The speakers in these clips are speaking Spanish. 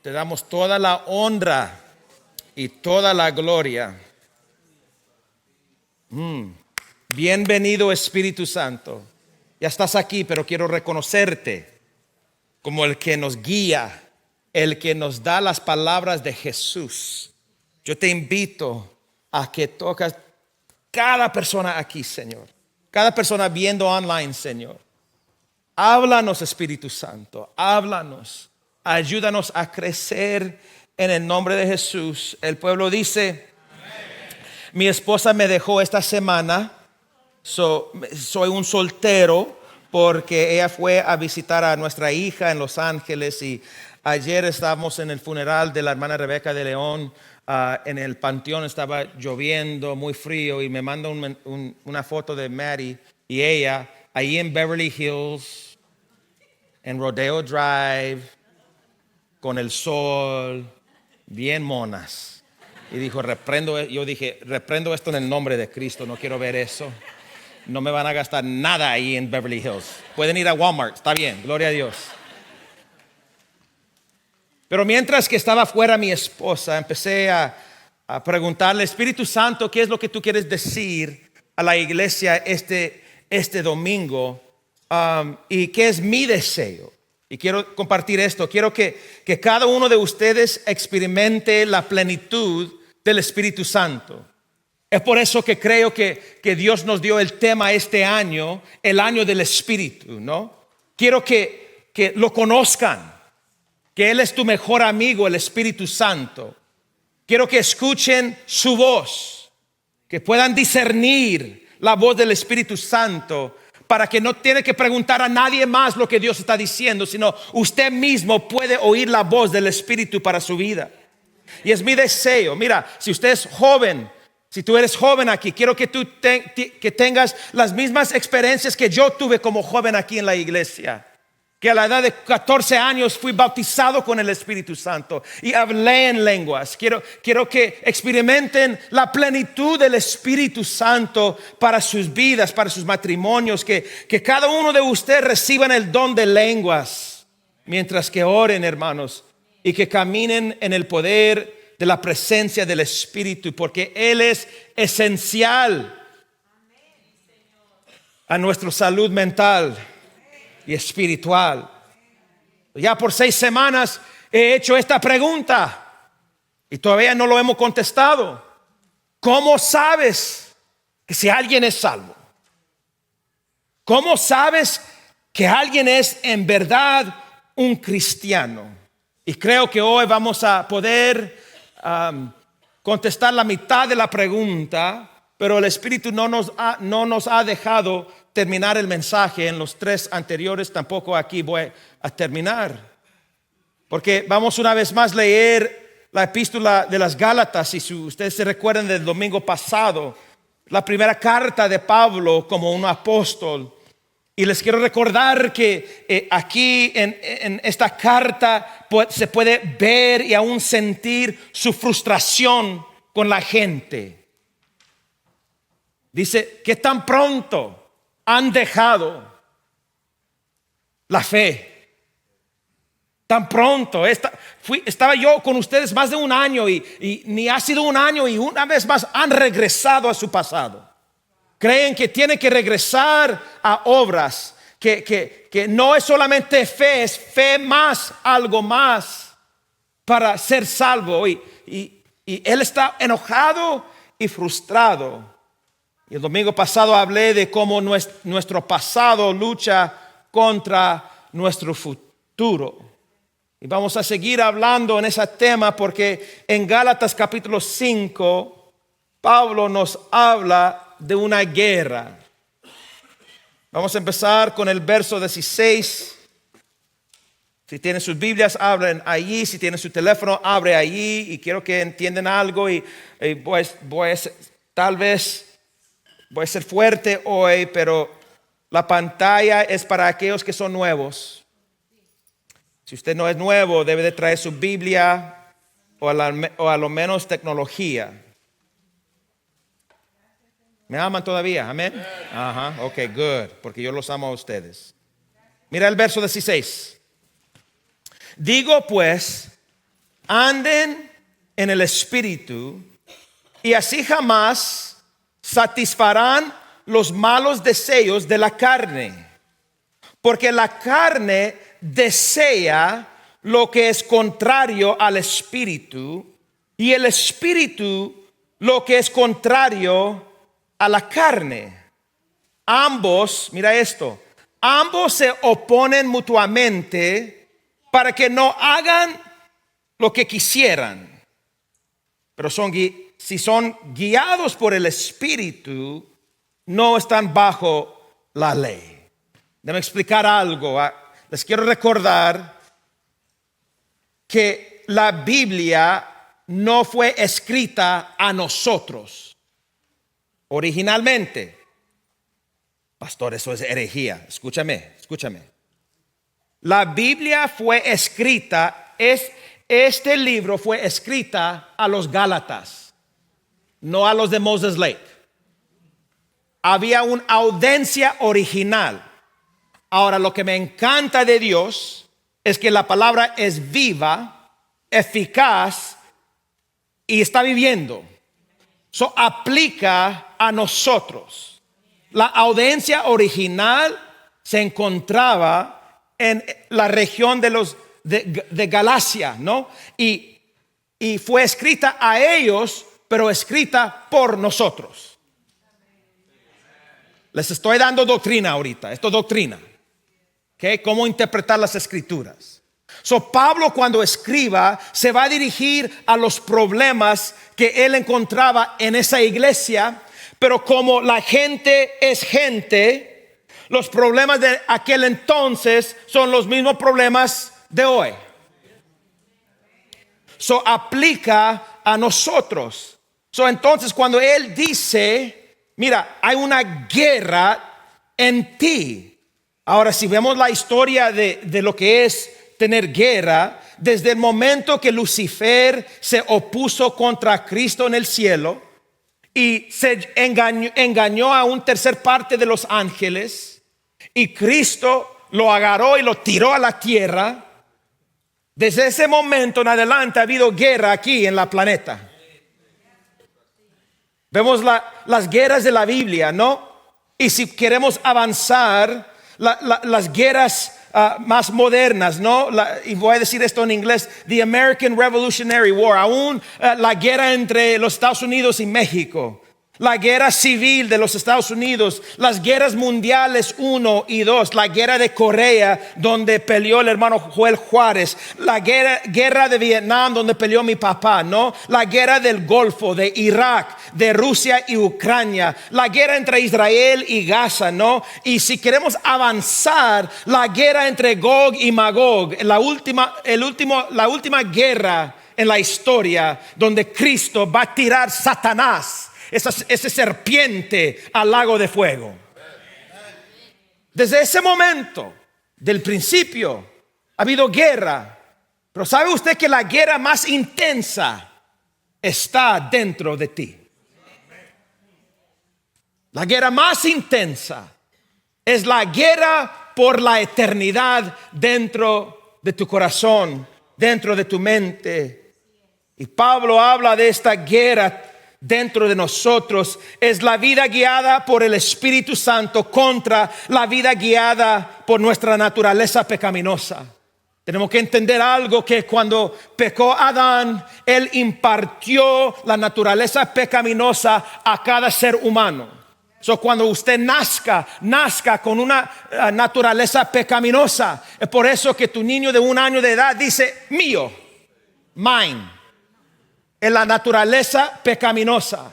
te damos toda la honra y toda la gloria. Bienvenido, Espíritu Santo. Ya estás aquí, pero quiero reconocerte como el que nos guía, el que nos da las palabras de Jesús. Yo te invito a que tocas cada persona aquí, Señor. Cada persona viendo online, Señor. Háblanos, Espíritu Santo, háblanos. Ayúdanos a crecer en el nombre de Jesús. El pueblo dice: amén. Mi esposa me dejó esta semana. Soy un soltero porque ella fue a visitar a nuestra hija en Los Ángeles y ayer estábamos en el funeral de la hermana Rebeca de León. En el panteón estaba lloviendo, muy frío, y me manda una foto de Maddie y ella ahí en Beverly Hills, en Rodeo Drive, con el sol, bien monas. Y dijo, yo dije, reprendo esto en el nombre de Cristo, no quiero ver eso. No me van a gastar nada ahí en Beverly Hills. Pueden ir a Walmart, está bien, gloria a Dios. Pero mientras que estaba fuera mi esposa, empecé a preguntarle, Espíritu Santo, ¿qué es lo que tú quieres decir a la iglesia este domingo? ¿Y qué es mi deseo? Y quiero compartir esto. Quiero que cada uno de ustedes experimente la plenitud del Espíritu Santo. Es por eso que creo que Dios nos dio el tema este año, el año del Espíritu, ¿no? Quiero que lo conozcan. Que Él es tu mejor amigo, el Espíritu Santo. Quiero que escuchen su voz, que puedan discernir la voz del Espíritu Santo, para que no tiene que preguntar a nadie más lo que Dios está diciendo, sino usted mismo puede oír la voz del Espíritu para su vida. Y es mi deseo, mira, si usted es joven, si tú eres joven aquí, quiero que tú que tengas las mismas experiencias que yo tuve como joven aquí en la iglesia. Que a la edad de 14 años fui bautizado con el Espíritu Santo y hablé en lenguas. Quiero que experimenten la plenitud del Espíritu Santo para sus vidas, para sus matrimonios. Que cada uno de ustedes reciban el don de lenguas mientras que oren, hermanos, y que caminen en el poder de la presencia del Espíritu, porque Él es esencial a nuestra salud mental y espiritual. Ya por 6 semanas he hecho esta pregunta y todavía no lo hemos contestado. ¿Cómo sabes que si alguien es salvo? ¿Cómo sabes que alguien es en verdad un cristiano? Y creo que hoy vamos a poder contestar la mitad de la pregunta, pero el Espíritu no nos ha dejado terminar el mensaje. En los 3 anteriores tampoco aquí voy a terminar, porque vamos una vez más a leer la epístola de las Gálatas. Y si ustedes se recuerdan del domingo pasado, la primera carta de Pablo como un apóstol. Y les quiero recordar que aquí en esta carta se puede ver y aún sentir su frustración con la gente. Dice que tan pronto han dejado la fe. Tan pronto. Estaba yo con ustedes más de un año y ni ha sido un año, y una vez más han regresado a su pasado. Creen que tienen que regresar a obras, que no es solamente fe, es fe más, algo más para ser salvo. Y él está enojado y frustrado. Y el domingo pasado hablé de cómo nuestro pasado lucha contra nuestro futuro. Y vamos a seguir hablando en ese tema, porque en Gálatas capítulo 5, Pablo nos habla de una guerra. Vamos a empezar con el verso 16. Si tienen sus Biblias, abren allí. Si tienen su teléfono, abre allí. Y quiero que entiendan algo. Y tal vez voy a ser fuerte hoy, pero la pantalla es para aquellos que son nuevos. Si usted no es nuevo, debe de traer su Biblia o a lo menos tecnología. ¿Me aman todavía? Amén. Ajá, ok, good, porque yo los amo a ustedes. Mira el verso 16. Digo pues anden en el Espíritu, y así jamás satisfarán los malos deseos de la carne. Porque la carne desea lo que es contrario al Espíritu, y el Espíritu lo que es contrario a la carne. Ambos, mira esto, ambos se oponen mutuamente para que no hagan lo que quisieran. Pero si son guiados por el Espíritu, no están bajo la ley. Déjame explicar algo. Les quiero recordar que la Biblia no fue escrita a nosotros originalmente. Pastor, eso es herejía. Escúchame. La Biblia fue escrita, este libro fue escrita a los Gálatas, no a los de Moses Lake. Había una audiencia original. Ahora, lo que me encanta de Dios es que la palabra es viva, eficaz y está viviendo. Eso aplica a nosotros. La audiencia original se encontraba en la región de Galacia, ¿no? Y fue escrita a ellos, pero escrita por nosotros. Les estoy dando doctrina ahorita. Esto es doctrina. ¿Okay? ¿Cómo interpretar las escrituras? Pablo, cuando escriba, se va a dirigir a los problemas que él encontraba en esa iglesia, pero como la gente es gente, los problemas de aquel entonces son los mismos problemas de hoy. Aplica a nosotros. Entonces, cuando él dice, mira, hay una guerra en ti. Ahora, si vemos la historia de lo que es tener guerra, desde el momento que Lucifer se opuso contra Cristo en el cielo y se engañó a un tercer parte de los ángeles, y Cristo lo agarró y lo tiró a la tierra, desde ese momento en adelante ha habido guerra aquí en la planeta. Vemos las guerras de la Biblia, ¿no? Y si queremos avanzar, las guerras más modernas, ¿no? Y voy a decir esto en inglés: the American Revolutionary War, aún la guerra entre los Estados Unidos y México, la guerra civil de los Estados Unidos, las guerras mundiales 1 y 2, la guerra de Corea donde peleó el hermano Joel Juárez, la guerra de Vietnam donde peleó mi papá, ¿no? La guerra del Golfo, de Irak, de Rusia y Ucrania, la guerra entre Israel y Gaza, ¿no? Y si queremos avanzar, la guerra entre Gog y Magog, la última guerra en la historia, donde Cristo va a tirar Satanás, esa serpiente, al lago de fuego. Desde ese momento, del principio, ha habido guerra. Pero ¿sabe usted que la guerra más intensa está dentro de ti? La guerra más intensa es la guerra por la eternidad dentro de tu corazón, dentro de tu mente. Y Pablo habla de esta guerra dentro de nosotros. Es la vida guiada por el Espíritu Santo contra la vida guiada por nuestra naturaleza pecaminosa. Tenemos que entender algo, que cuando pecó Adán, él impartió la naturaleza pecaminosa a cada ser humano. Cuando usted nazca con una naturaleza pecaminosa. Es por eso que tu niño de 1 año de edad dice mío, mine. En la naturaleza pecaminosa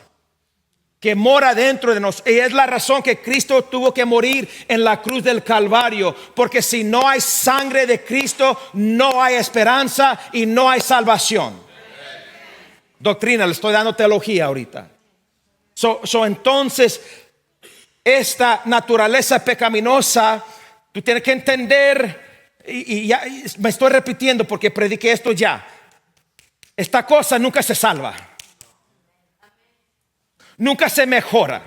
que mora dentro de nosotros. Y es la razón que Cristo tuvo que morir en la cruz del Calvario, porque si no hay sangre de Cristo, no hay esperanza y no hay salvación. Doctrina, le estoy dando teología ahorita. Entonces, esta naturaleza pecaminosa, tú tienes que entender, y ya me estoy repitiendo porque prediqué esto ya. Esta cosa nunca se salva. Nunca se mejora.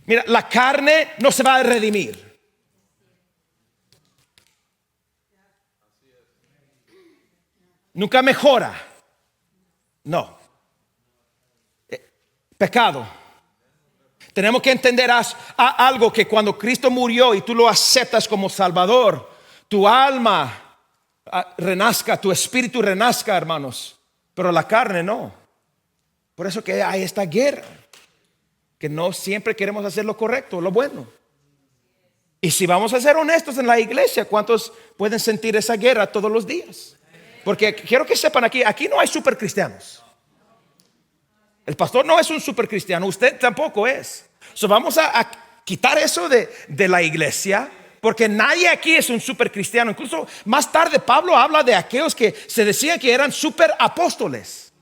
Mira, la carne no se va a redimir. Nunca mejora. No. Pecado. Tenemos que entender algo, que cuando Cristo murió y tú lo aceptas como Salvador, tu alma renazca, tu espíritu renazca, hermanos, pero la carne no. Por eso que hay esta guerra, que no siempre queremos hacer lo correcto, lo bueno. Y si vamos a ser honestos en la iglesia, ¿cuántos pueden sentir esa guerra todos los días? Porque quiero que sepan, aquí no hay supercristianos. El pastor no es un supercristiano, usted tampoco es. So vamos a quitar eso de la iglesia, porque nadie aquí es un supercristiano. Incluso más tarde Pablo habla de aquellos que se decían que eran superapóstoles.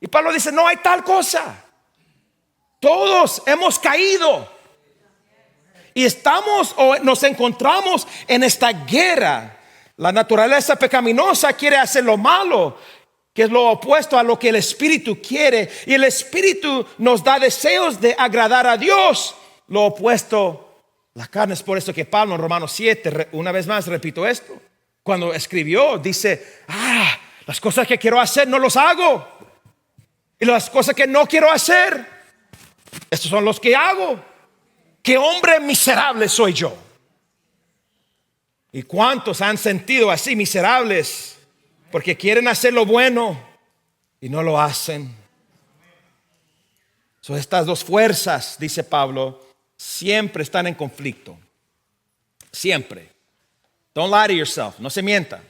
Y Pablo dice, no hay tal cosa. Todos hemos caído. Y nos encontramos en esta guerra. La naturaleza pecaminosa quiere hacer lo malo, que es lo opuesto a lo que el Espíritu quiere. Y el Espíritu nos da deseos de agradar a Dios. Lo opuesto, la carne. Es por eso que Pablo en Romanos 7, una vez más repito esto, cuando escribió, dice, las cosas que quiero hacer no los hago. Y las cosas que no quiero hacer, estos son los que hago. ¡Qué hombre miserable soy yo! ¿Y cuántos han sentido así miserables? Porque quieren hacer lo bueno y no lo hacen. So, estas dos fuerzas, dice Pablo, siempre están en conflicto. Siempre. Don't lie to yourself. No se mienta.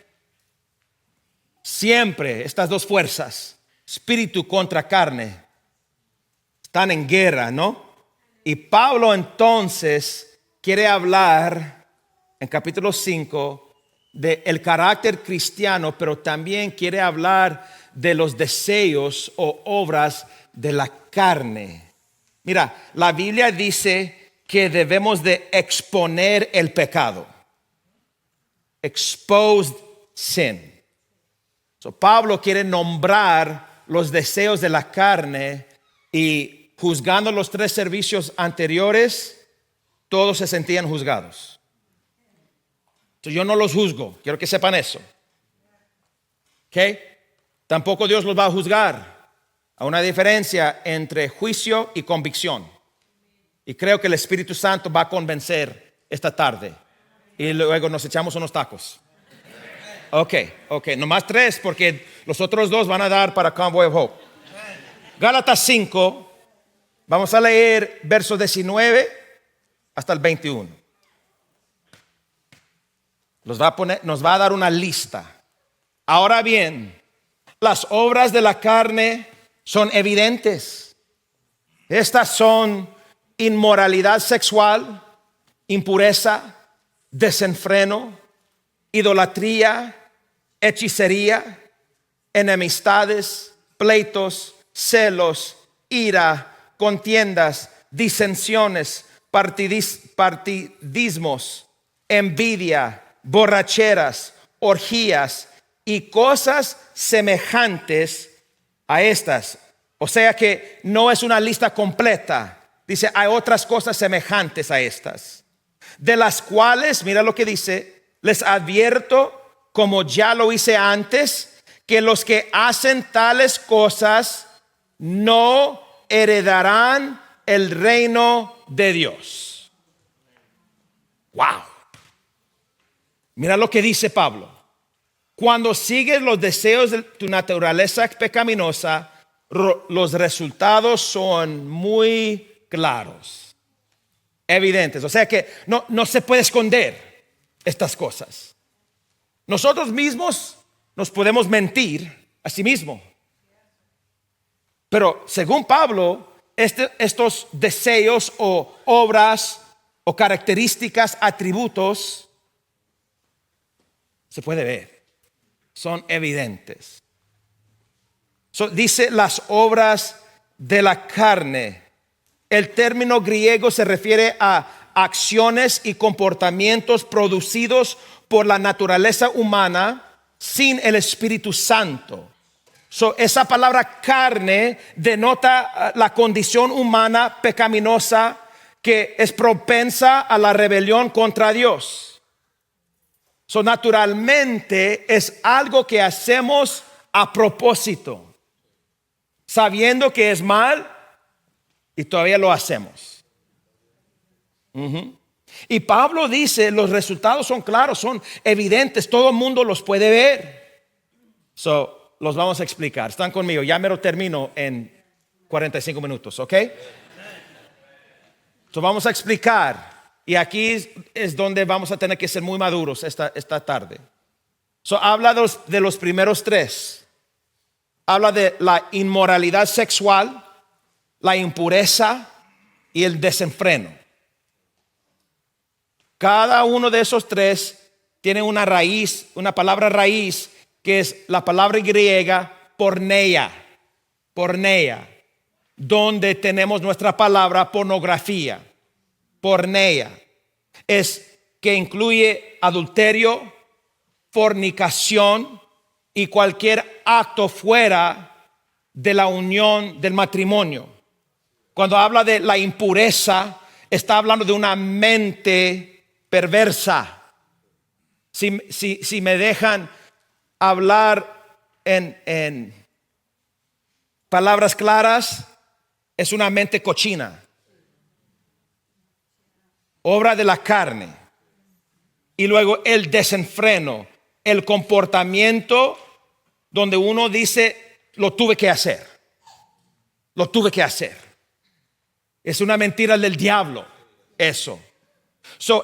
Siempre estas dos fuerzas, espíritu contra carne, están en guerra, ¿no? Y Pablo entonces quiere hablar en capítulo 5 del carácter cristiano, pero también quiere hablar de los deseos o obras de la carne. Mira, la Biblia dice que debemos de exponer el pecado. Exposed sin. So, Pablo quiere nombrar los deseos de la carne y juzgando los 3 servicios anteriores, todos se sentían juzgados. Yo no los juzgo, quiero que sepan eso. ¿Ok? Tampoco Dios los va a juzgar. Hay una diferencia entre juicio y convicción. Y creo que el Espíritu Santo va a convencer esta tarde. Y luego nos echamos unos tacos. Ok, nomás 3 porque los otros 2 van a dar para Convoy of Hope. Gálatas 5. Vamos a leer versos 19 hasta el 21. Nos va a dar una lista. Ahora bien, las obras de la carne son evidentes. Estas son inmoralidad sexual, impureza, desenfreno, idolatría, hechicería, enemistades, pleitos, celos, ira, contiendas, disensiones, partidismos, envidia, borracheras, orgías y cosas semejantes a estas. O sea que no es una lista completa. Dice, hay otras cosas semejantes a estas, de las cuales, mira lo que dice, les advierto, como ya lo hice antes, que los que hacen tales cosas no heredarán el reino de Dios. Wow. Mira lo que dice Pablo. Cuando sigues los deseos de tu naturaleza pecaminosa, los resultados son muy claros, evidentes. O sea que no se puede esconder estas cosas. Nosotros mismos nos podemos mentir a sí mismos. Pero según Pablo, estos deseos o obras o características, atributos, se puede ver, son evidentes. Dice las obras de la carne. El término griego se refiere a acciones y comportamientos producidos por la naturaleza humana sin el Espíritu Santo. Esa palabra carne denota la condición humana pecaminosa que es propensa a la rebelión contra Dios. Naturalmente es algo que hacemos a propósito. sabiendo que es mal y todavía lo hacemos. Y Pablo dice, los resultados son claros, son evidentes, todo el mundo los puede ver. Los vamos a explicar. Están conmigo, ya me lo termino en 45 minutos, ¿ok? Vamos a explicar. Y aquí es donde vamos a tener que ser muy maduros esta tarde. Habla de los primeros tres. Habla de la inmoralidad sexual, la impureza y el desenfreno. Cada uno de esos tres tiene una raíz, una palabra raíz, que es la palabra griega porneia, donde tenemos nuestra palabra pornografía. Porneia es que incluye adulterio, fornicación y cualquier acto fuera de la unión del matrimonio. Cuando habla de la impureza, está hablando de una mente perversa. Si me dejan hablar en palabras claras, es una mente cochina, obra de la carne. Y luego el desenfreno, el comportamiento donde uno dice, lo tuve que hacer. Es una mentira del diablo, eso.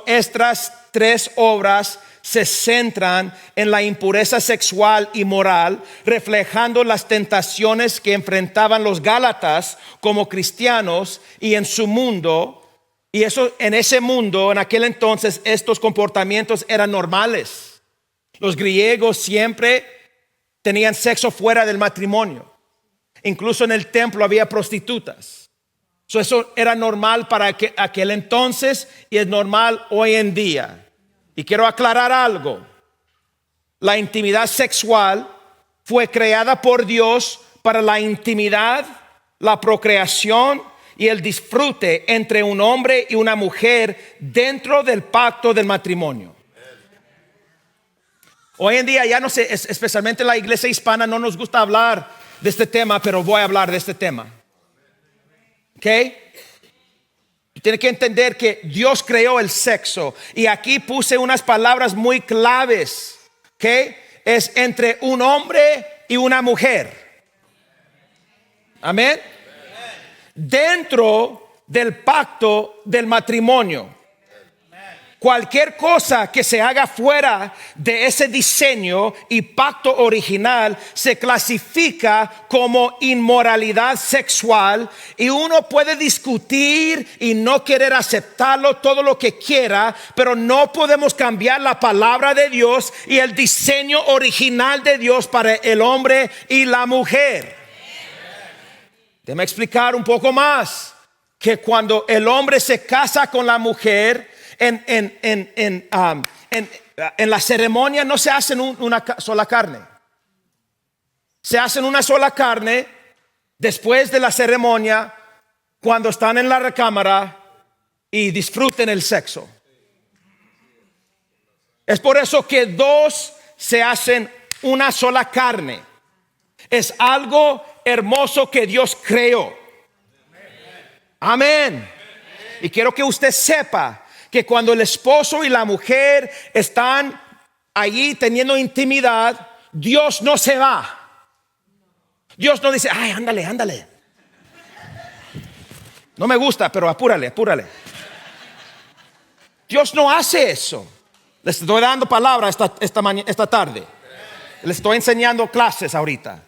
Estas tres obras se centran en la impureza sexual y moral, reflejando las tentaciones que enfrentaban los gálatas como cristianos y en su mundo. Y en ese mundo, en aquel entonces, estos comportamientos eran normales. Los griegos siempre tenían sexo fuera del matrimonio. Incluso en el templo había prostitutas. Eso era normal para aquel entonces y es normal hoy en día. Y quiero aclarar algo. La intimidad sexual fue creada por Dios para la intimidad, la procreación y el disfrute entre un hombre y una mujer dentro del pacto del matrimonio. Hoy en día ya no sé, especialmente en la iglesia hispana no nos gusta hablar de este tema, pero voy a hablar de este tema. ¿Ok? Tiene que entender que Dios creó el sexo. Y aquí puse unas palabras muy claves. ¿Ok? Es entre un hombre y una mujer. Amén. Dentro del pacto del matrimonio. Cualquier cosa que se haga fuera de ese diseño y pacto original se clasifica como inmoralidad sexual, y uno puede discutir y no querer aceptarlo todo lo que quiera, pero no podemos cambiar la palabra de Dios y el diseño original de Dios para el hombre y la mujer. Déjame explicar un poco más, que cuando el hombre se casa con la mujer, en la ceremonia no se hacen una sola carne. Se hacen una sola carne después de la ceremonia, cuando están en la recámara y disfruten el sexo. Es por eso que dos se hacen una sola carne. Es algo hermoso que Dios creó. Amén. Y quiero que usted sepa que cuando el esposo y la mujer están allí teniendo intimidad, Dios no se va. Dios no dice, ay, ándale. No me gusta, pero apúrale. Dios no hace eso. Les estoy dando palabra esta tarde. Les estoy enseñando clases ahorita.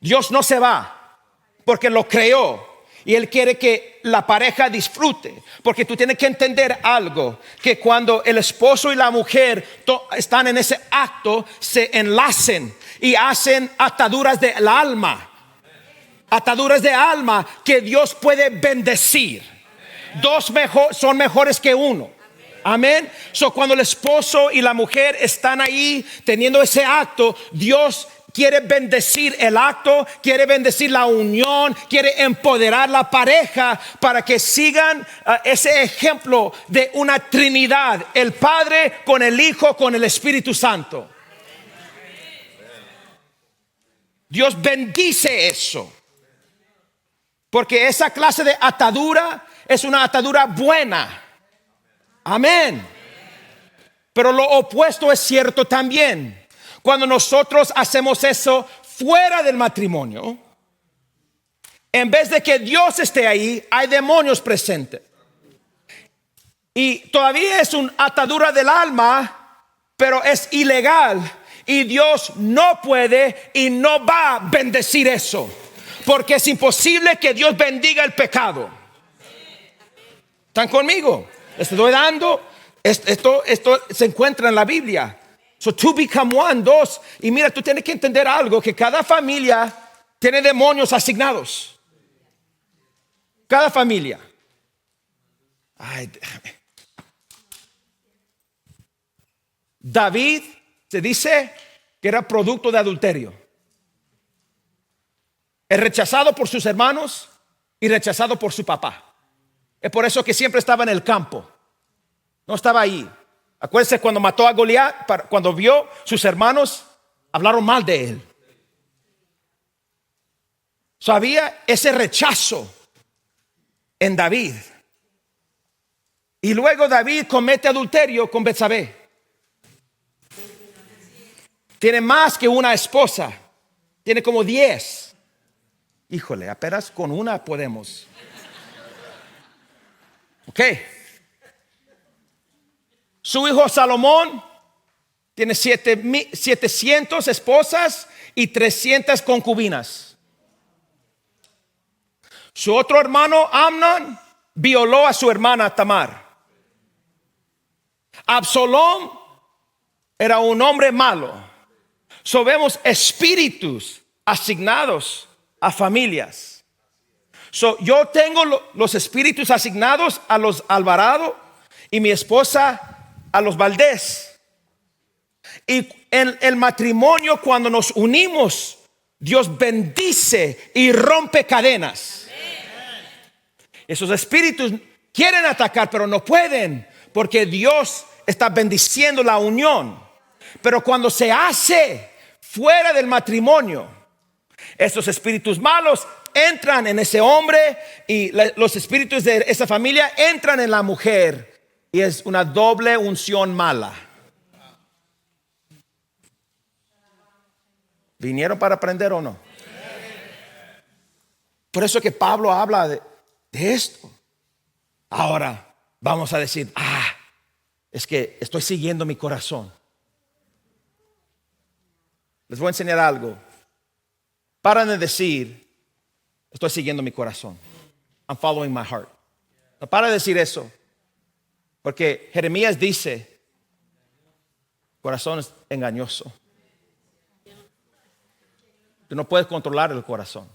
Dios no se va porque lo creó. Y Él quiere que la pareja disfrute. Porque tú tienes que entender algo, que cuando el esposo y la mujer están en ese acto, se enlacen y hacen ataduras del alma. Ataduras de alma que Dios puede bendecir. Dos son mejores que uno. Amén. Cuando el esposo y la mujer están ahí teniendo ese acto, Dios quiere bendecir el acto, quiere bendecir la unión, quiere empoderar la pareja para que sigan ese ejemplo de una Trinidad, el Padre con el Hijo con el Espíritu Santo. Dios bendice eso. Porque esa clase de atadura es una atadura buena. Amén. Pero lo opuesto es cierto también. Cuando nosotros hacemos eso fuera del matrimonio, en vez de que Dios esté ahí, hay demonios presentes. Y todavía es una atadura del alma, pero es ilegal. Y Dios no puede y no va a bendecir eso. Porque es imposible que Dios bendiga el pecado. ¿Están conmigo? Les estoy dando. Esto se encuentra en la Biblia. So two become one, dos. Y mira, tú tienes que entender algo, que cada familia tiene demonios asignados. Cada familia. Ay, déjame. David se dice que era producto de adulterio. Es rechazado por sus hermanos y rechazado por su papá. Es por eso que siempre estaba en el campo. No estaba ahí. Acuérdense cuando mató a Goliat, cuando vio sus hermanos, hablaron mal de él. Había ese rechazo en David. Y luego David comete adulterio con Betsabé. Tiene más que una esposa. Tiene como 10. Híjole, apenas con una podemos. Ok. Su hijo Salomón tiene 700 esposas y 300 concubinas. Su otro hermano Amnon violó a su hermana Tamar. Absalón era un hombre malo. Vemos espíritus asignados a familias. Yo tengo los espíritus asignados a los Alvarado y mi esposa a los Valdés. Y en el matrimonio, cuando nos unimos, Dios bendice y rompe cadenas. Esos espíritus quieren atacar, pero no pueden, porque Dios está bendiciendo la unión. Pero cuando se hace fuera del matrimonio, estos espíritus malos entran en ese hombre y los espíritus de esa familia entran en la mujer, y es una doble unción mala. ¿Vinieron para aprender o no? Por eso que Pablo habla de esto. Ahora vamos a decir, es que estoy siguiendo mi corazón. Les voy a enseñar algo. Paran de decir, estoy siguiendo mi corazón. I'm following my heart. No para de decir eso. Porque Jeremías dice, corazón es engañoso. Tú no puedes controlar el corazón.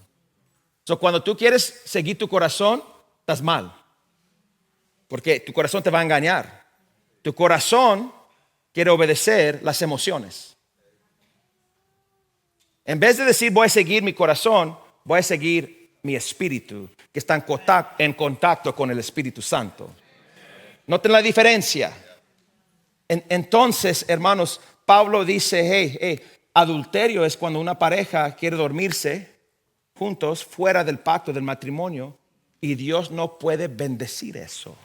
Cuando tú quieres seguir tu corazón, estás mal. Porque tu corazón te va a engañar. Tu corazón quiere obedecer las emociones. En vez de decir voy a seguir mi corazón, voy a seguir mi espíritu, que está en contacto con el Espíritu Santo. Noten la diferencia. Entonces, hermanos, Pablo dice, adulterio es cuando una pareja quiere dormirse juntos fuera del pacto del matrimonio, y Dios no puede bendecir eso.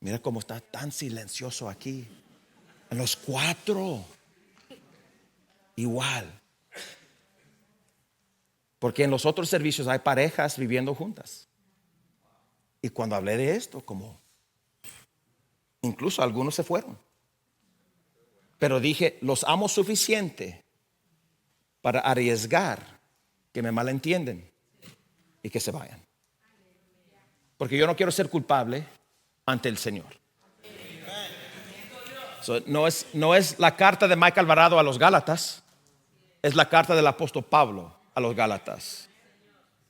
Mira cómo está tan silencioso aquí. En los 4 igual. Porque en los otros servicios hay parejas viviendo juntas. Y cuando hablé de esto, como incluso algunos se fueron. Pero dije, los amo suficiente para arriesgar que me malentienden y que se vayan. Porque yo no quiero ser culpable ante el Señor. No es la carta de Mike Alvarado a los Gálatas, es la carta del apóstol Pablo a los Gálatas.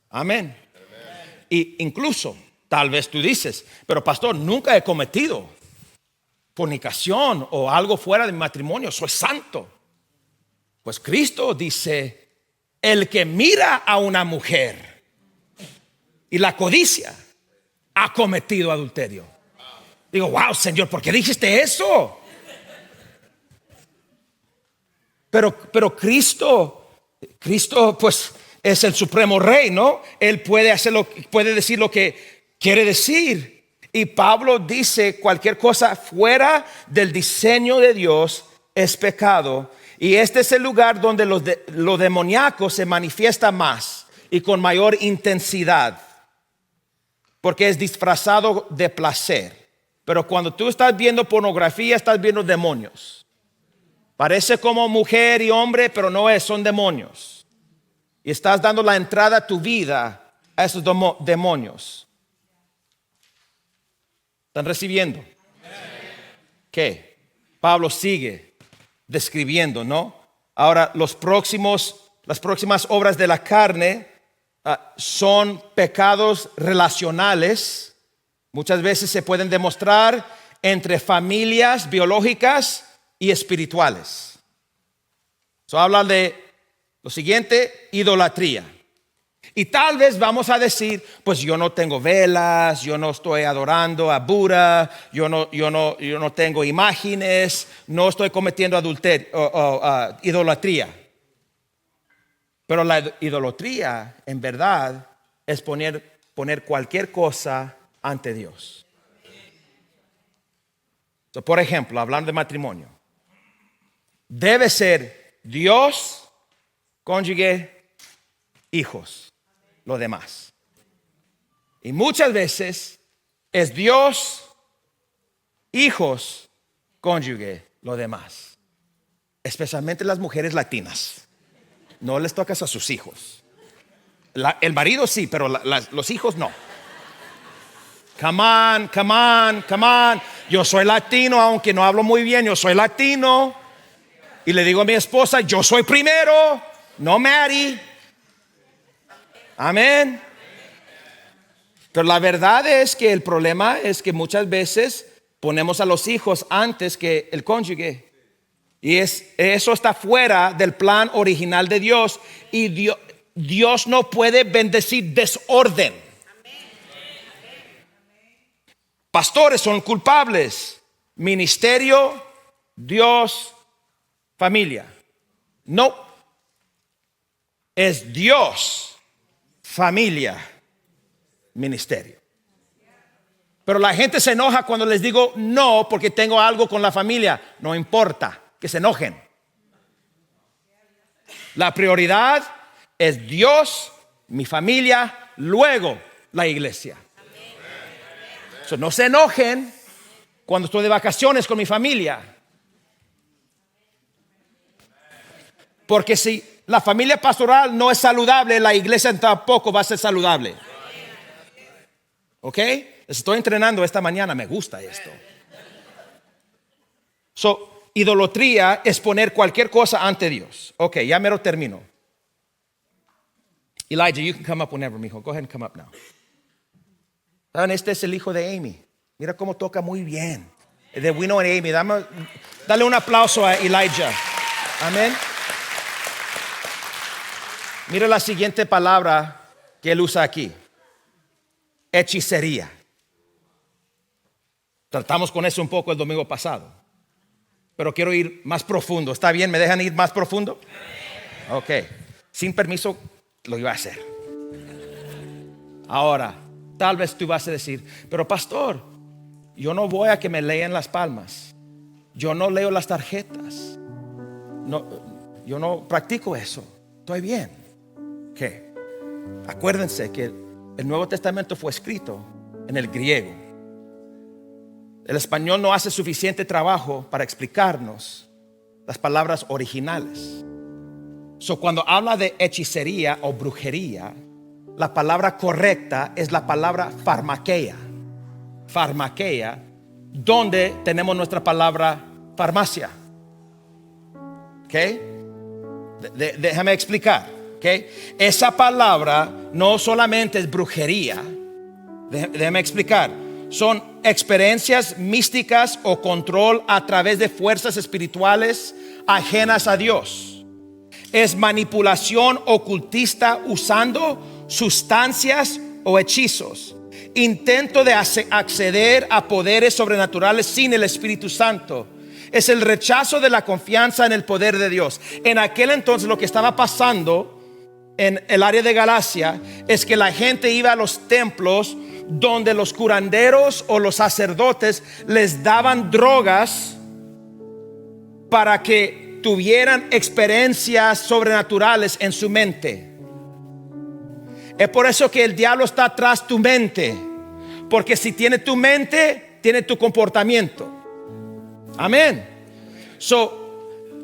Amén. Y incluso, tal vez tú dices, pero pastor, nunca he cometido fornicación o algo fuera de mi matrimonio, soy santo. Pues Cristo dice, el que mira a una mujer y la codicia ha cometido adulterio. Digo, wow, Señor, ¿por qué dijiste eso? Pero Cristo Cristo pues es el supremo rey, ¿no? Él puede puede decir lo que quiere decir. Y Pablo dice cualquier cosa fuera del diseño de Dios es pecado. Y este es el lugar donde lo demoníaco se manifiesta más y con mayor intensidad, porque es disfrazado de placer. Pero cuando tú estás viendo pornografía, estás viendo demonios. Parece como mujer y hombre, pero no es, son demonios. Y estás dando la entrada a tu vida a esos demonios. ¿Están recibiendo? ¿Qué? Pablo sigue describiendo, ¿no? Ahora, las próximas obras de la carne son pecados relacionales. Muchas veces se pueden demostrar entre familias biológicas y espirituales. Habla de lo siguiente: idolatría. Y tal vez vamos a decir, pues yo no tengo velas, yo no estoy adorando a Buda, yo no tengo imágenes, no estoy cometiendo adulterio, idolatría. Pero la idolatría en verdad es poner cualquier cosa ante Dios. Por ejemplo, hablando de matrimonio, debe ser Dios, cónyuge, hijos, lo demás. Y muchas veces es Dios, hijos, cónyuge, lo demás. Especialmente las mujeres latinas. No les tocas a sus hijos. El marido sí, pero los hijos no. Come on. Yo soy latino, aunque no hablo muy bien, yo soy latino. Y le digo a mi esposa, yo soy primero, no Mary. Amén. Pero la verdad es que el problema es que muchas veces ponemos a los hijos antes que el cónyuge. Y eso está fuera del plan original de Dios. Y Dios no puede bendecir desorden. Pastores son culpables. Ministerio, Dios, familia. No. Es Dios, familia, ministerio. Pero la gente se enoja cuando les digo no porque tengo algo con la familia. No importa que se enojen. La prioridad es Dios, mi familia, luego la iglesia. No se enojen cuando estoy de vacaciones con mi familia. Porque si la familia pastoral no es saludable, la iglesia tampoco va a ser saludable. ¿Ok? Estoy entrenando esta mañana, me gusta esto. Idolatría es poner cualquier cosa ante Dios. Ok, ya me lo termino. Elijah, you can come up whenever, mijo. Go ahead and come up now. ¿Saben? Este es el hijo de Amy. Mira cómo toca muy bien. De Wino y Amy. Dale un aplauso a Elijah. Amén. Mira la siguiente palabra que él usa aquí. Hechicería. Tratamos con eso un poco el domingo pasado. Pero quiero ir más profundo. ¿Está bien? ¿Me dejan ir más profundo? Ok. Sin permiso lo iba a hacer. Ahora, tal vez tú vas a decir, pero pastor, yo no voy a que me lean las palmas. Yo no leo las tarjetas. No, yo no practico eso. Estoy bien. ¿Qué? Acuérdense que el Nuevo Testamento fue escrito en el griego. El español no hace suficiente trabajo para explicarnos las palabras originales. Cuando habla de hechicería o brujería, la palabra correcta es la palabra farmakeia. Farmakeia, donde tenemos nuestra palabra farmacia. ¿Ok? Déjame explicar. ¿Ok? Esa palabra no solamente es brujería. Déjame explicar. Son experiencias místicas o control a través de fuerzas espirituales ajenas a Dios. Es manipulación ocultista usando sustancias o hechizos. Intento de acceder a poderes sobrenaturales sin el Espíritu Santo. Es el rechazo de la confianza en el poder de Dios. En aquel entonces lo que estaba pasando en el área de Galacia es que la gente iba a los templos donde los curanderos o los sacerdotes les daban drogas para que tuvieran experiencias sobrenaturales en su mente. Es por eso que el diablo está atrás tu mente, porque si tiene tu mente, tiene tu comportamiento. Amén.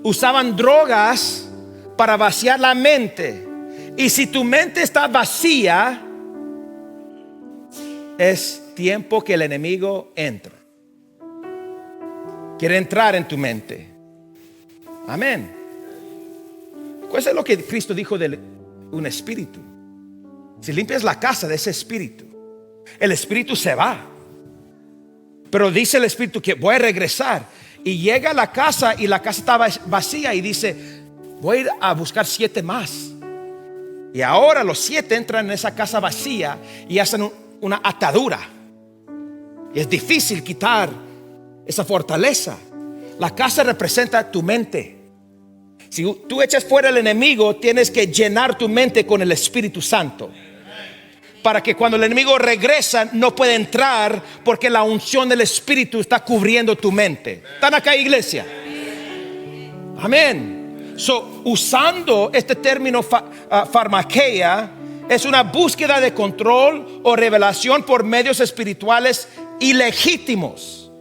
Usaban drogas para vaciar la mente. Y si tu mente está vacía, es tiempo que el enemigo entra. Quiere entrar en tu mente. Amén. ¿Cuál es lo que Cristo dijo de un espíritu? Si limpias la casa de ese espíritu, el espíritu se va. Pero dice el espíritu que voy a regresar. Y llega a la casa y la casa estaba vacía y dice, voy a ir a buscar 7 más. Y ahora los 7 entran en esa casa vacía y hacen una atadura. Y es difícil quitar esa fortaleza. La casa representa tu mente. Si tú echas fuera el enemigo, tienes que llenar tu mente con el Espíritu Santo, para que cuando el enemigo regresa no pueda entrar, porque la unción del Espíritu está cubriendo tu mente. ¿Están acá, iglesia? Amén. Usando este término farmakeia, es una búsqueda de control o revelación por medios espirituales ilegítimos.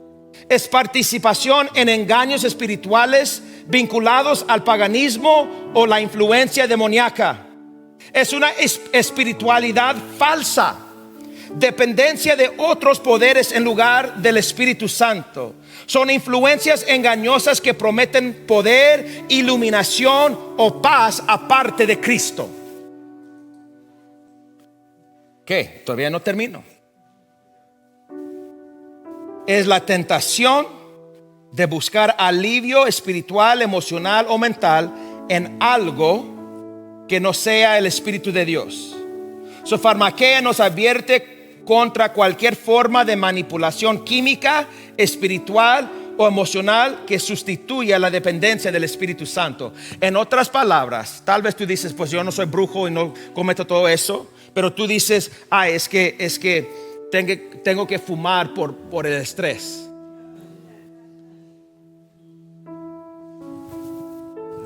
Es participación en engaños espirituales vinculados al paganismo o la influencia demoníaca. Es una espiritualidad falsa, dependencia de otros poderes en lugar del Espíritu Santo. Son influencias engañosas que prometen poder, iluminación o paz aparte de Cristo. ¿Qué? Todavía no termino. Es la tentación de buscar alivio espiritual, emocional o mental en algo que no sea el Espíritu de Dios. Farmakeia nos advierte contra cualquier forma de manipulación química, espiritual o emocional que sustituya la dependencia del Espíritu Santo. En otras palabras, tal vez tú dices, pues yo no soy brujo y no cometo todo eso, pero tú dices, es que tengo que fumar por el estrés.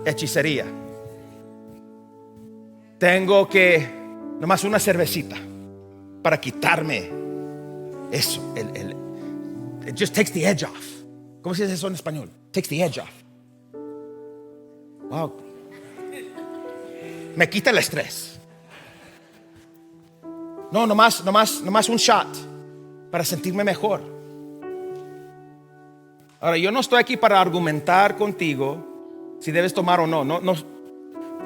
Hechicería. Tengo que nomás una cervecita para quitarme eso. It just takes the edge off. ¿Cómo se dice eso en español? Takes the edge off. Wow. Me quita el estrés. No, nomás un shot para sentirme mejor. Ahora, yo no estoy aquí para argumentar contigo si debes tomar o no. No,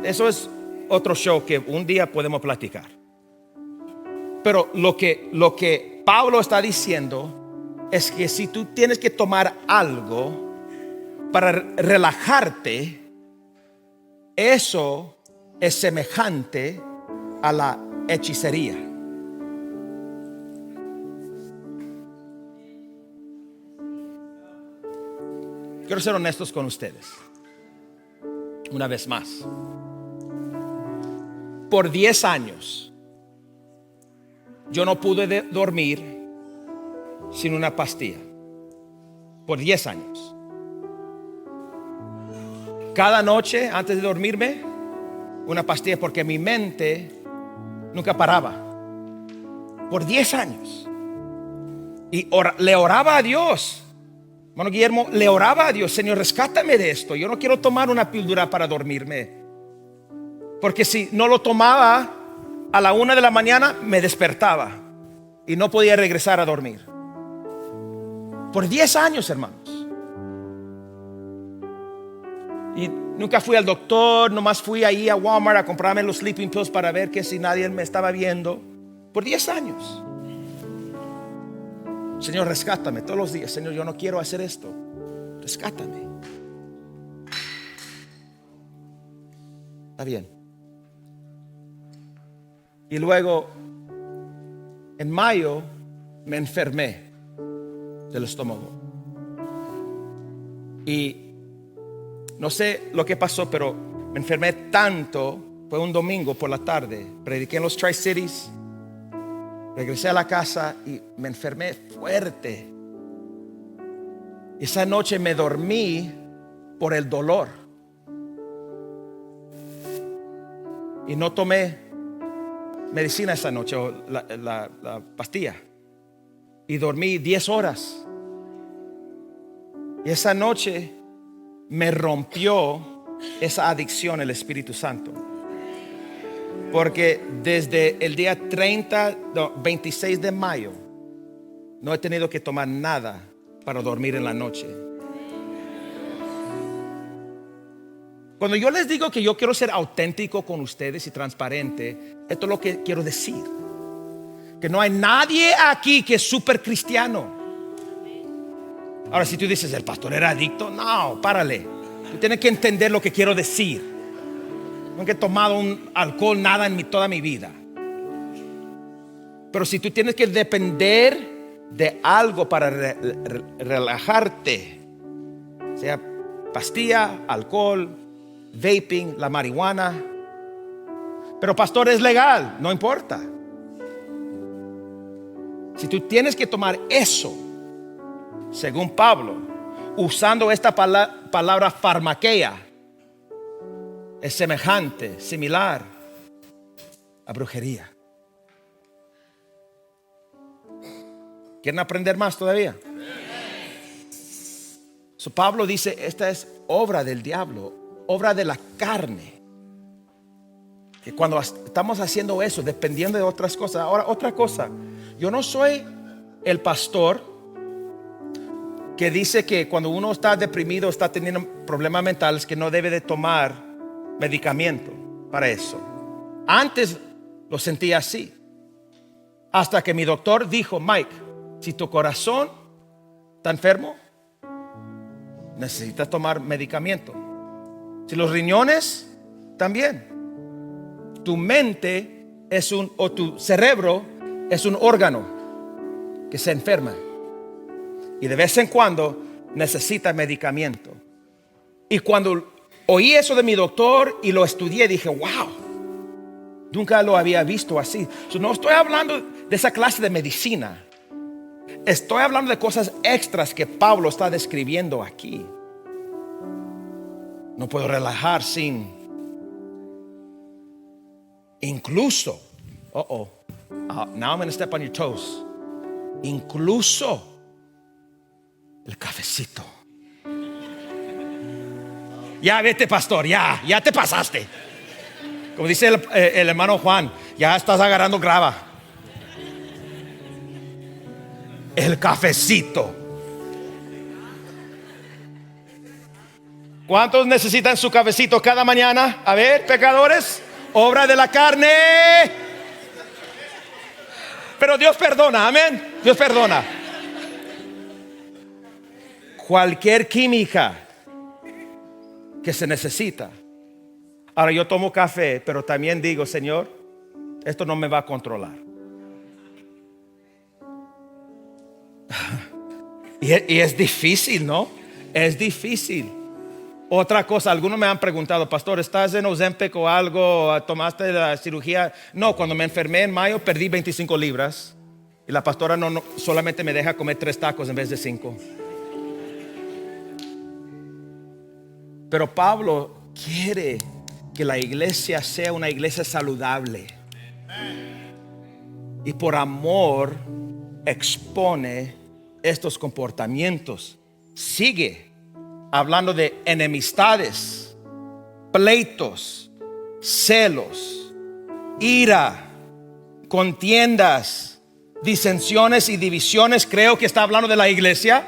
eso es otro show que un día podemos platicar. Pero lo que Pablo está diciendo es que si tú tienes que tomar algo para relajarte, eso es semejante a la hechicería. Quiero ser honestos con ustedes. Una vez más. Por 10 años yo no pude dormir sin una pastilla. Por 10 años. Cada noche antes de dormirme, una pastilla, porque mi mente nunca paraba. Por 10 años. Y le oraba a Dios. Hermano Guillermo, le oraba a Dios, Señor, rescátame de esto. Yo no quiero tomar una píldora para dormirme. Porque si no lo tomaba a la 1 de la mañana, me despertaba y no podía regresar a dormir. Por 10 años, hermanos. Y nunca fui al doctor, nomás fui ahí a Walmart a comprarme los sleeping pills para ver que si nadie me estaba viendo. Por 10 años. Señor, rescátame todos los días. Señor, yo no quiero hacer esto. Rescátame. Está bien. Y luego, en mayo, me enfermé del estómago. Y no sé lo que pasó, pero me enfermé tanto. Fue un domingo por la tarde. Prediqué en los Tri-Cities. Regresé a la casa y me enfermé fuerte. Esa noche me dormí por el dolor. Y no tomé medicina esa noche, o la pastilla. Y dormí 10 horas. Y esa noche me rompió esa adicción el Espíritu Santo. Porque desde el día 26 de mayo no he tenido que tomar nada para dormir en la noche. Cuando yo les digo que yo quiero ser auténtico con ustedes y transparente, esto es lo que quiero decir. Que no hay nadie aquí que es súper cristiano. Ahora, si tú dices, el pastor era adicto, no, párale. Tú tienes que entender lo que quiero decir. Nunca he tomado un alcohol, nada en toda mi vida. Pero si tú tienes que depender de algo para relajarte, sea pastilla, alcohol, vaping, la marihuana. Pero pastor, es legal, no importa. Si tú tienes que tomar eso, según Pablo, usando esta palabra farmaquea, es semejante, similar a brujería. ¿Quieren aprender más todavía? Pablo dice, esta es obra del diablo, obra de la carne. Que cuando estamos haciendo eso, dependiendo de otras cosas. Ahora, otra cosa, yo no soy el pastor que dice que cuando uno está deprimido, está teniendo problemas mentales, que no debe de tomar medicamento para eso. Antes lo sentía así, hasta que mi doctor dijo, Mike, si tu corazón está enfermo, necesitas tomar medicamento. Si los riñones, también. Tu mente o tu cerebro es un órgano que se enferma y de vez en cuando necesita medicamento. Y cuando oí eso de mi doctor y lo estudié, dije, wow, nunca lo había visto así. No estoy hablando de esa clase de medicina. Estoy hablando de cosas extras que Pablo está describiendo aquí. No puedo relajar sin. Incluso, now I'm going to step on your toes. Incluso el cafecito. Ya vete, pastor, ya te pasaste. Como dice el hermano Juan, ya estás agarrando grava. El cafecito. ¿Cuántos necesitan su cafecito cada mañana? A ver, pecadores, obra de la carne. Pero Dios perdona, amén. Dios perdona. Cualquier química que se necesita. Ahora yo tomo café, pero también digo, Señor, esto no me va a controlar. Y es difícil, ¿no? Es difícil. Otra cosa, algunos me han preguntado, pastor, ¿estás en Ozempic o algo? ¿Tomaste la cirugía? No, cuando me enfermé en mayo perdí 25 libras. Y la pastora no solamente me deja comer 3 tacos en vez de 5. Pero Pablo quiere que la iglesia sea una iglesia saludable. Y por amor expone estos comportamientos. Sigue hablando de enemistades, pleitos, celos, ira, contiendas, disensiones y divisiones. Creo que está hablando de la iglesia,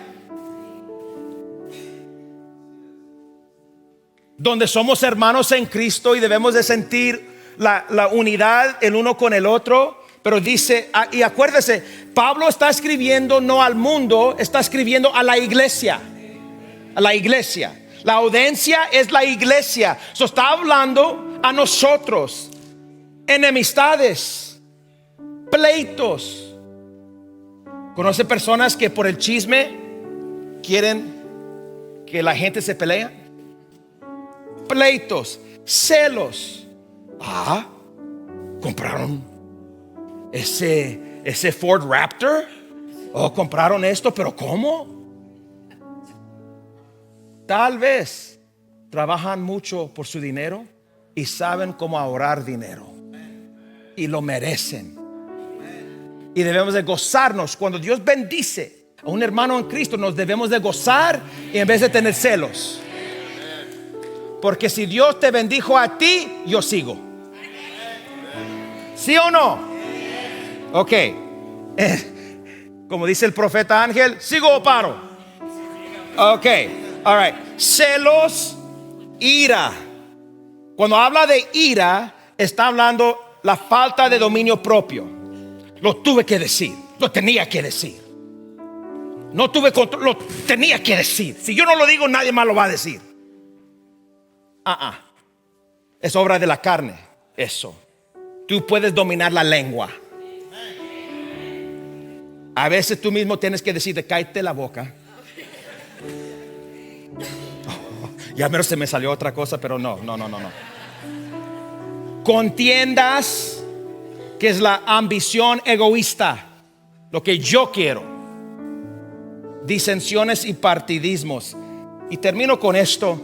donde somos hermanos en Cristo y debemos de sentir la unidad el uno con el otro. Pero dice, y acuérdese, Pablo está escribiendo no al mundo, está escribiendo a la iglesia. A la iglesia. La audiencia es la iglesia. Está hablando a nosotros. Enemistades, pleitos. ¿Conoce personas que por el chisme quieren que la gente se pelea? Pleitos, celos. Compraron ese Ford Raptor. Compraron esto, pero ¿cómo? Tal vez trabajan mucho por su dinero y saben cómo ahorrar dinero y lo merecen. Y debemos de gozarnos cuando Dios bendice a un hermano en Cristo. Nos debemos de gozar y en vez de tener celos, porque si Dios te bendijo a ti, yo sigo. ¿Sí o no? Ok. Como dice el profeta Ángel, ¿sigo o paro? Ok, all right. Celos, ira. Cuando habla de ira, está hablando la falta de dominio propio. Lo tuve que decir, lo tenía que decir. No tuve control, lo tenía que decir. Si yo no lo digo, nadie más lo va a decir. Es obra de la carne, eso. Tú puedes dominar la lengua. A veces tú mismo tienes que decirte, cállate la boca. Ya menos se me salió otra cosa, pero no. Contiendas, que es la ambición egoísta, lo que yo quiero. Disensiones y partidismos. Y termino con esto,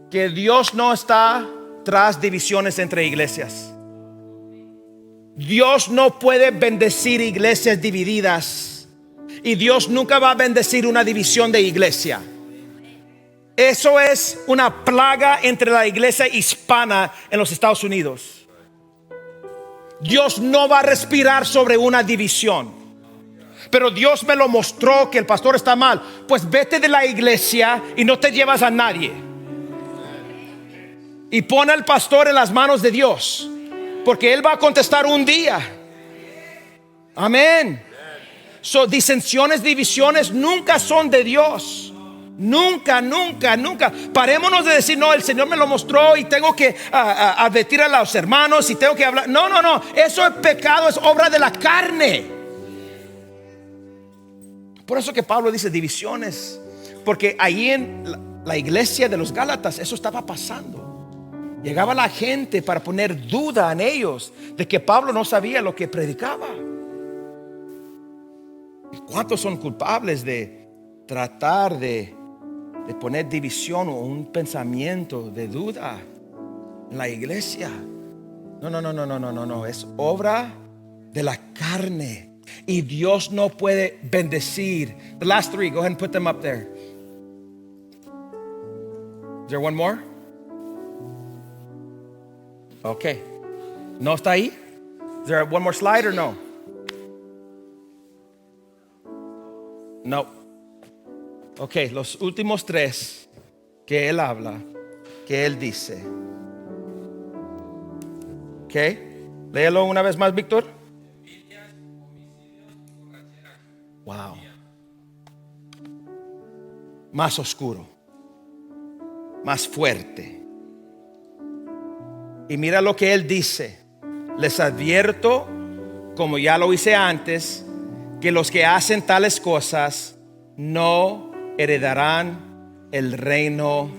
que Dios no está tras divisiones entre iglesias. Dios no puede bendecir iglesias divididas, y Dios nunca va a bendecir una división de iglesia. Eso es una plaga entre la iglesia hispana en los Estados Unidos. Dios no va a respirar sobre una división. Pero Dios me lo mostró que el pastor está mal. Pues vete de la iglesia y no te llevas a nadie. Y pon al pastor en las manos de Dios, porque Él va a contestar un día. Amén. Disensiones, divisiones nunca son de Dios. Nunca. Parémonos de decir, no, el Señor me lo mostró y tengo que advertir a los hermanos y tengo que hablar. No. Eso es pecado, es obra de la carne. Por eso que Pablo dice divisiones, porque ahí en la iglesia de los Gálatas eso estaba pasando. Llegaba la gente para poner duda en ellos de que Pablo no sabía lo que predicaba. ¿Y cuántos son culpables de tratar de poner división o un pensamiento de duda en la iglesia? No. Es obra de la carne. Y Dios no puede bendecir. The last three, go ahead and put them up there. Is there one more? Okay. ¿No está ahí? Is there one more slide or no? No. Ok, los últimos tres que él habla, que él dice. Ok, léelo una vez más, Víctor. Wow. Más oscuro, más fuerte. Y mira lo que él dice: les advierto, como ya lo hice antes, que los que hacen tales cosas no heredarán el reino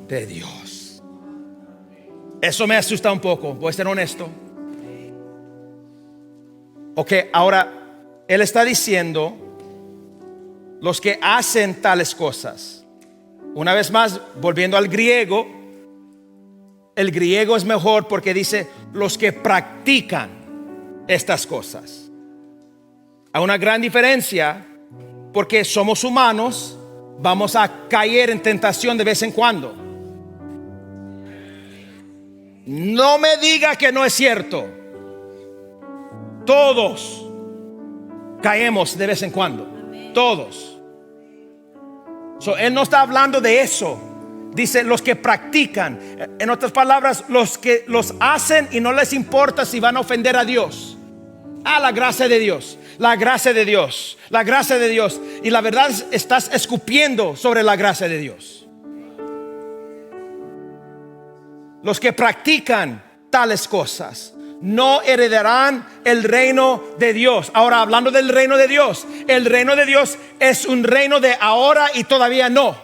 de Dios. Eso me asusta un poco, voy a ser honesto. Ok, ahora él está diciendo los que hacen tales cosas. Una vez más, volviendo al griego, el griego es mejor porque dice los que practican estas cosas. Hay una gran diferencia, porque somos humanos, vamos a caer en tentación de vez en cuando. No me diga que no es cierto. Todos caemos de vez en cuando. Todos. Él no está hablando de eso. Dice los que practican. En otras palabras, los que los hacen y no les importa si van a ofender a Dios. La gracia de Dios. La gracia de Dios. La gracia de Dios. Y la verdad es, estás escupiendo sobre la gracia de Dios. Los que practican tales cosas no heredarán el reino de Dios. Ahora, hablando del reino de Dios, el reino de Dios es un reino de ahora y todavía no.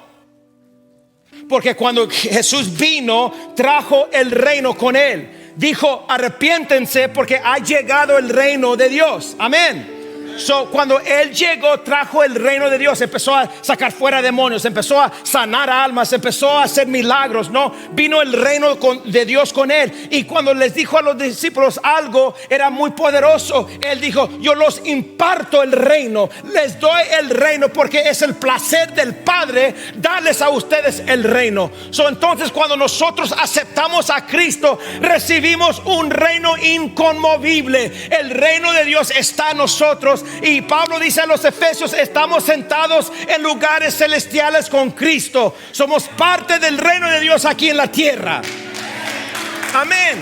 Porque cuando Jesús vino, trajo el reino con él. Dijo, arrepiéntense porque ha llegado el reino de Dios. Amén. So, cuando él llegó, trajo el reino de Dios, empezó a sacar fuera demonios, empezó a sanar almas, empezó a hacer milagros, ¿no? Vino el reino de Dios con él. Y cuando les dijo a los discípulos algo, era muy poderoso. Él dijo, yo los imparto el reino, les doy el reino porque es el placer del Padre darles a ustedes el reino. So, entonces cuando nosotros aceptamos a Cristo, recibimos un reino inconmovible. El reino de Dios está en nosotros. Y Pablo dice a los Efesios, estamos sentados en lugares celestiales con Cristo. Somos parte del reino de Dios aquí en la tierra. Amén.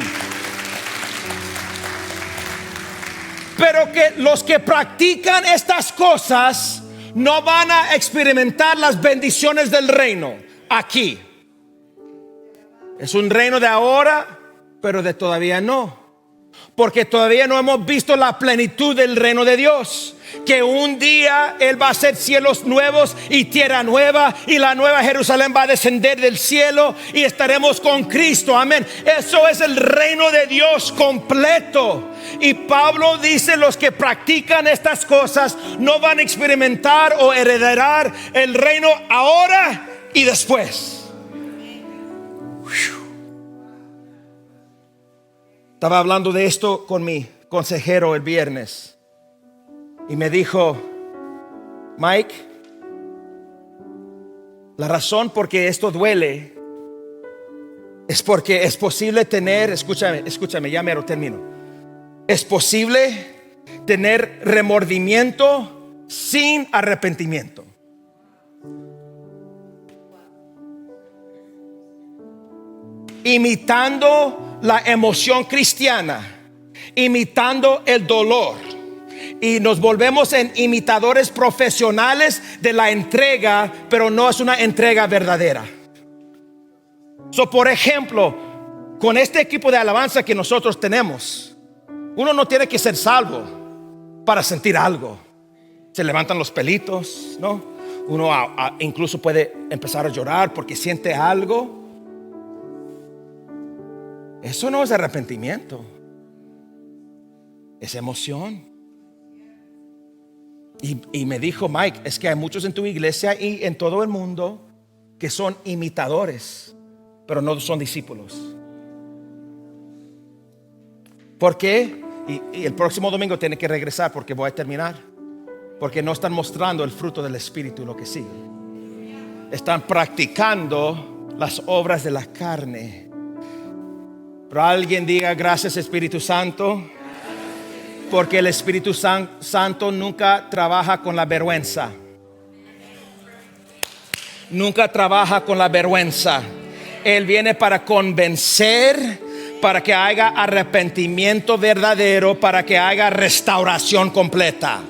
Pero que los que practican estas cosas no van a experimentar las bendiciones del reino aquí. Es un reino de ahora, pero de todavía no. Porque todavía no hemos visto la plenitud del reino de Dios. Que un día Él va a hacer cielos nuevos y tierra nueva, y la nueva Jerusalén va a descender del cielo y estaremos con Cristo. Amén. Eso es el reino de Dios completo. Y Pablo dice, los que practican estas cosas no van a experimentar o heredar el reino ahora y después. Estaba hablando de esto con mi consejero el viernes y me dijo, Mike, la razón por qué esto duele es porque es posible tener, escúchame, ya mero termino. Es posible tener remordimiento sin arrepentimiento. Imitando la emoción cristiana, imitando el dolor, y nos volvemos en imitadores profesionales de la entrega, pero no es una entrega verdadera. Por ejemplo, con este equipo de alabanza que nosotros tenemos, uno no tiene que ser salvo para sentir algo. Se levantan los pelitos, ¿no? Uno incluso puede empezar a llorar porque siente algo. Eso no es arrepentimiento, es emoción. Y me dijo, Mike, es que hay muchos en tu iglesia y en todo el mundo que son imitadores, pero no son discípulos. ¿Por qué? Y el próximo domingo tiene que regresar porque voy a terminar. Porque no están mostrando el fruto del Espíritu, lo que sigue. Están practicando las obras de la carne. Pero alguien diga gracias Espíritu Santo, porque el Espíritu Santo nunca trabaja con la vergüenza. Nunca trabaja con la vergüenza. Él viene para convencer, para que haya arrepentimiento verdadero, para que haya restauración completa.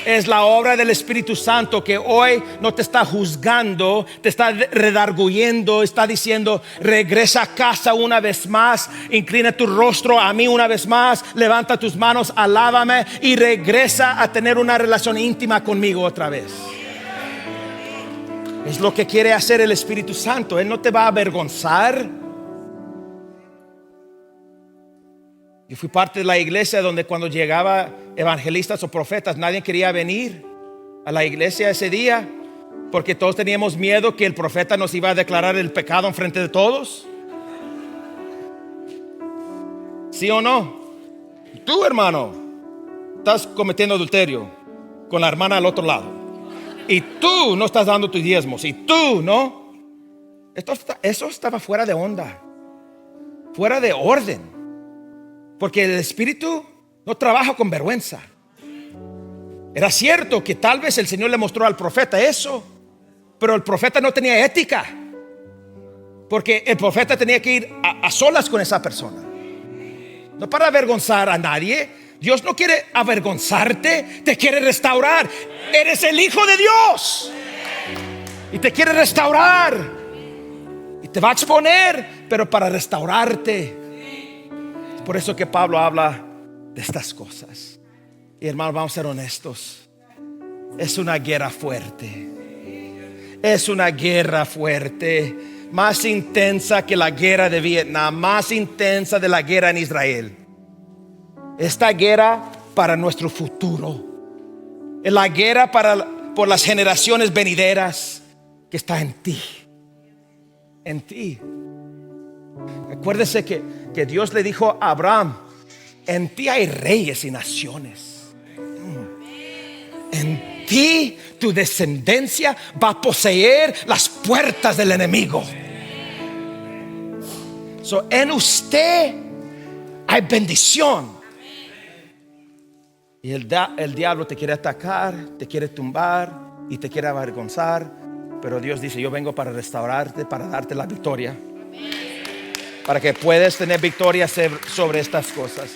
Es la obra del Espíritu Santo que hoy no te está juzgando, te está redarguyendo, está diciendo, regresa a casa una vez más, inclina tu rostro a mí una vez más, levanta tus manos, alábame y regresa a tener una relación íntima conmigo otra vez. Es lo que quiere hacer el Espíritu Santo. Él no te va a avergonzar. Yo fui parte de la iglesia donde cuando llegaba evangelistas o profetas, nadie quería venir a la iglesia ese día porque todos teníamos miedo que el profeta nos iba a declarar el pecado en frente de todos. ¿Sí o no? Tú, hermano, estás cometiendo adulterio con la hermana al otro lado y tú no estás dando tus diezmos y tú no. Eso estaba fuera de onda, fuera de orden. Porque el Espíritu no trabaja con vergüenza. Era cierto que tal vez el Señor le mostró al profeta eso, pero el profeta no tenía ética, porque el profeta tenía que ir a solas con esa persona, no para avergonzar a nadie. Dios no quiere avergonzarte, te quiere restaurar. Eres el Hijo de Dios y te quiere restaurar y te va a exponer, pero para restaurarte. Por eso que Pablo habla de estas cosas. Y hermanos, vamos a ser honestos. Es una guerra fuerte. Es una guerra fuerte, más intensa que la guerra de Vietnam, más intensa de la guerra en Israel. Esta guerra para nuestro futuro, es la guerra por las generaciones venideras que está en ti. En ti. Acuérdese que Dios le dijo a Abraham: en ti hay reyes y naciones. En ti tu descendencia va a poseer las puertas del enemigo. En usted hay bendición. Y el diablo te quiere atacar, te quiere tumbar y te quiere avergonzar. Pero Dios dice: yo vengo para restaurarte, para darte la victoria, para que puedas tener victoria sobre estas cosas.